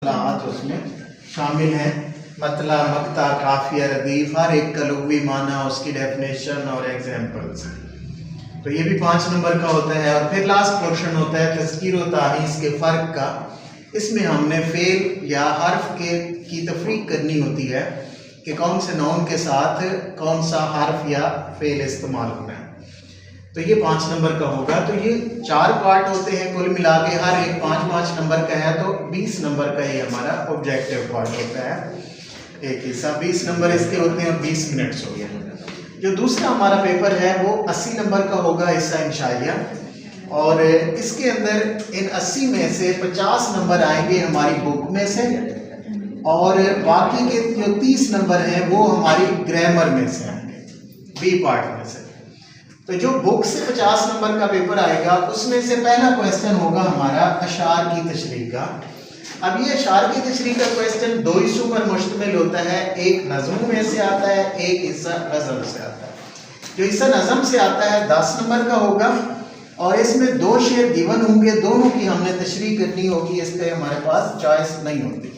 اصطلاحات اس میں شامل ہیں، مطلع، مقطع، قافیہ، ردیف، ہر ایک کا لغوی معنی، اس کی ڈیفینیشن اور ایگزامپلس۔ تو یہ بھی 5 نمبر کا ہوتا ہے۔ اور پھر لاسٹ پورشن ہوتا ہے تذکیر و تانیث کے فرق کا۔ اس میں ہم نے فعل یا حرف کی تفریق کرنی ہوتی ہے کہ کون سے نون کے ساتھ کون سا حرف یا فعل استعمال ہونا ہے۔ تو یہ 5 نمبر کا ہوگا۔ تو یہ 4 پارٹ ہوتے ہیں کل ملا کے، ہر ایک 5 نمبر کا ہے، تو 20 نمبر کا یہ ہمارا آبجیکٹیو پارٹ ہوتا ہے، ایک حصہ 20 نمبر اس کے ہوتے ہیں، 20 منٹس ہو گیا۔ جو دوسرا ہمارا پیپر ہے وہ 80 نمبر کا ہوگا، حصہ انشائیہ، اور اس کے اندر ان 80 میں سے 50 نمبر آئیں گے ہماری بک میں سے، اور باقی کے جو 30 نمبر ہیں وہ ہماری گرامر میں سے آئیں گے، بی پارٹ میں سے۔ تو جو بک سے 50 نمبر کا پیپر آئے گا اس میں سے پہلا کویسچن ہوگا ہمارا اشعار کی تشریح کا۔ اب یہ اشعار کی تشریح کا کویسچن 2 حصوں پر مشتمل ہوتا ہے، ایک نظم میں سے آتا ہے، ایک حصہ غزل سے آتا ہے۔ جو حصہ نظم سے آتا ہے 10 نمبر کا ہوگا، اور اس میں 2 شعر گیون ہوں گے، دونوں کی ہم نے تشریح کرنی ہوگی، اس پہ ہمارے پاس چوائس نہیں ہوتی،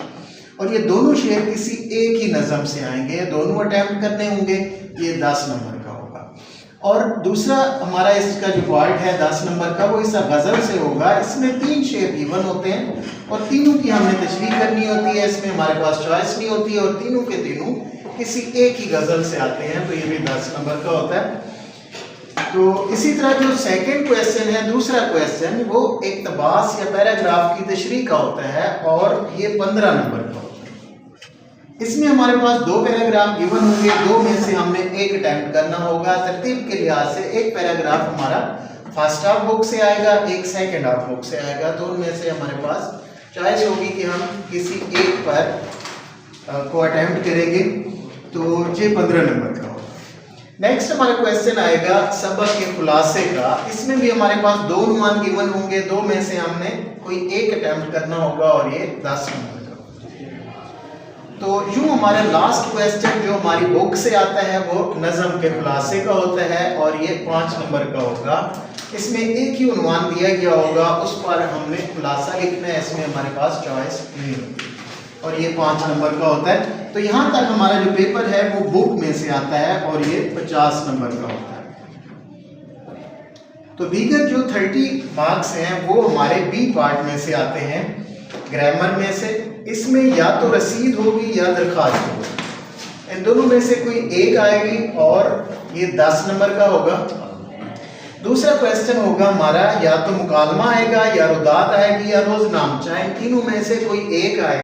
اور یہ دونوں شعر کسی ایک ہی نظم سے آئیں گے، دونوں اٹیمپٹ کرنے ہوں گے، یہ 10 نمبر کا ہوگا۔ اور دوسرا ہمارا اس کا جو پارٹ ہے 10 نمبر کا، وہ حصہ غزل سے ہوگا۔ اس میں 3 شعر گیون ہوتے ہیں اور تینوں کی ہم نے تشریح کرنی ہوتی ہے، اس میں ہمارے پاس چوائس نہیں ہوتی ہے، اور تینوں کے تینوں کسی ایک ہی غزل سے آتے ہیں، تو یہ بھی 10 نمبر کا ہوتا ہے۔ تو اسی طرح جو سیکنڈ کویسچن ہے، دوسرا کویسچن، وہ اقتباس یا پیراگراف کی تشریح کا ہوتا ہے، اور یہ 15 نمبر کا ہوتا ہے۔ اس میں ہمارے پاس 2 پیراگراف گیون ہوں گے، 2 میں سے ہم نے ایک اٹیمپٹ کرنا ہوگا۔ ترتیب کے لحاظ سے ایک پیراگراف ہمارا فرسٹ ہاف بک سے آئے گا، ایک سیکنڈ ہاف بک سے آئے گا، تو ان میں سے ہمارے پاس چوائس ہوگی کہ ہم کسی ایک پر کو اٹیمپٹ کریں گے، تو یہ 15 نمبر کا ہوگا۔ نیکسٹ ہمارا کویسچن آئے گا سبق کے خلاصے کا۔ اس میں بھی ہمارے پاس 2 عنوان گیون ہوں گے، 2 میں سے ہم نے کوئی ایک اٹیمپٹ کرنا ہوگا، اور یہ 10 نمبر کا۔ تو یوں ہمارا لاسٹ کویسچن جو ہماری بک سے آتا ہے وہ نظم کے خلاصے کا ہوتا ہے، اور یہ 5 نمبر کا ہوگا۔ اس میں ایک ہی عنوان دیا گیا ہوگا، اس پر ہم نے خلاصہ لکھنا ہے، اس میں ہمارے پاس چوائس نہیں ہوتی، اور یہ 5 نمبر کا ہوتا ہے۔ تو یہاں تک ہمارا جو پیپر ہے وہ بک میں سے آتا ہے، اور یہ 50 نمبر کا ہوتا ہے۔ تو دیگر جو 30 مارکس ہیں وہ ہمارے بی پارٹ میں سے آتے ہیں، گرامر میں سے۔ اس میں یا تو رسید ہوگی یا درخواست ہوگی، ان دونوں میں سے کوئی ایک آئے گی، اور یہ 10 نمبر کا ہوگا۔ دوسرا کویسچن ہوگا ہمارا یا تو مکالمہ آئے گا، یا ردات آئے گی، یا روز نامچہ، ان تینوں میں سے کوئی ایک آئے گا۔